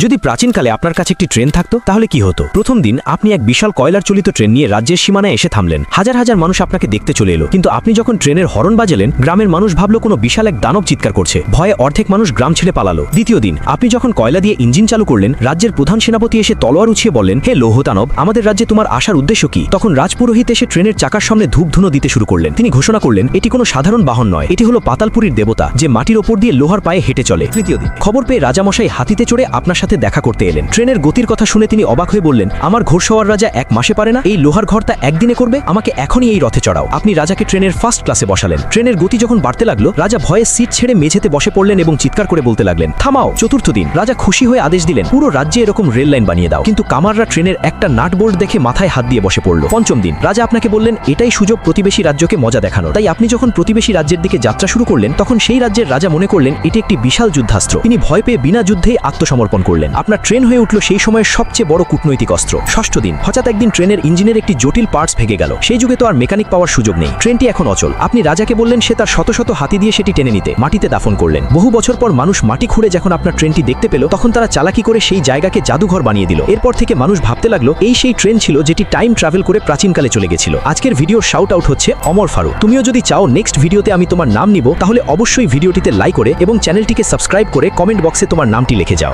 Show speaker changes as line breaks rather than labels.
যদি প্রাচীনকালে আপনার কাছে একটি ট্রেন থাকতো তাহলে কি হতো? প্রথম দিন আপনি এক বিশাল কয়লার চালিত ট্রেন নিয়ে রাজ্যের সীমানায় এসে থামলেন। হাজার হাজার মানুষ আপনাকে দেখতে চলে এলো, কিন্তু আপনি যখন ট্রেনের হর্ন বাজালেন, গ্রামের মানুষ ভাবলো কোনো বিশাল এক দানব চিৎকার করছে। ভয়ে অর্ধেক মানুষ গ্রাম ছেড়ে পালালো। দ্বিতীয় দিন আপনি যখন কয়লা দিয়ে ইঞ্জিন চালু করলেন, রাজ্যের প্রধান সেনাপতি এসে তলোয়ার উছিয়ে বললেন, হে লৌহদানব, আমাদের রাজ্যে তোমার আসার উদ্দেশ্য কি? তখন রাজপুরোহিত এসে ট্রেনের চাকার সামনে ধূপধুনো দিতে শুরু করলেন। তিনি ঘোষণা করলেন, এটি কোনো সাধারণ বাহন নয়, এটি হলো পাতালপুরীর দেবতা, যে মাটির ওপর দিয়ে লোহার পায়ে হেঁটে চলে। তৃতীয় দিন খবর পেয়ে রাজামশাই হাতিতে চড়ে আপনার সাথে দেখা করতে এলেন। ট্রেনের গতির কথা শুনে তিনি অবাক হয়ে বললেন, আমার ঘোড়সওয়ার রাজা এক মাসে পারে না, এই লোহার ঘরটা একদিনে করবে? আমাকে এখনই এই রথে চড়াও। আপনি রাজাকে ট্রেনের ফার্স্ট ক্লাসে বসালেন। ট্রেনের গতি যখন বাড়তে লাগলো, রাজা ভয়ে সিট ছেড়ে মেঝেতে বসে পড়লেন এবং চিৎকার করে বলতে লাগলেন, থামাও। চতুর্থ দিন রাজা খুশি হয়ে আদেশ দিলেন, পুরো রাজ্যে এরকম রেল লাইন বানিয়ে দাও। কিন্তু কামাররা ট্রেনের একটা নাট বোল্ট দেখে মাথায় হাত দিয়ে বসে পড়ল। পঞ্চম দিন রাজা আপনাকে বললেন, এটাই সুযোগ প্রতিবেশী রাজ্যকে মজা দেখানোর। তাই আপনি যখন প্রতিবেশী রাজ্যের দিকে যাত্রা শুরু করলেন, তখন সেই রাজ্যের রাজা মনে করলেন এটি একটি বিশাল যুদ্ধাস্ত্র। তিনি ভয় পেয়ে বিনা যুদ্ধেই আত্মসমর্পণ করলেন। আপনার ট্রেন হয়ে উঠল সেই সময়ের সবচেয়ে বড় কূটনৈতিক অস্ত্র। ষষ্ঠ দিন হঠাৎ একদিন ট্রেনের ইঞ্জিনের একটি জটিল পার্টস ভেঙে গেল। সেই যুগে তো আর মেকানিক পাওয়ার সুযোগ নেই, ট্রেনটি এখন অচল। আপনি রাজাকে বললেন সে তার শত শত হাতি দিয়ে সেটি টেনে নিতে। মাটিতে দাফন করলেন। বহু বছর পর মানুষ মাটি খুঁড়ে যখন আপনার ট্রেনটি দেখতে পেল, তখন তারা চালাকি করে সেই জায়গাকে জাদুঘর বানিয়ে দিল। এরপর থেকে মানুষ ভাবতে লাগলো এই সেই ট্রেন ছিল যেটি টাইম ট্রাভেল করে প্রাচীনকালে চলে গেছিল। আজকের ভিডিওর শাউট আউট হচ্ছে অমর ফারুক। তুমিও যদি চাও নেক্সট ভিডিওতে আমি তোমার নাম নিব, তাহলে অবশ্যই ভিডিওটিতে লাইক করে এবং চ্যানেলটিকে সাবস্ক্রাইব করে কমেন্ট বক্সে তোমার নামটি লিখে যাও।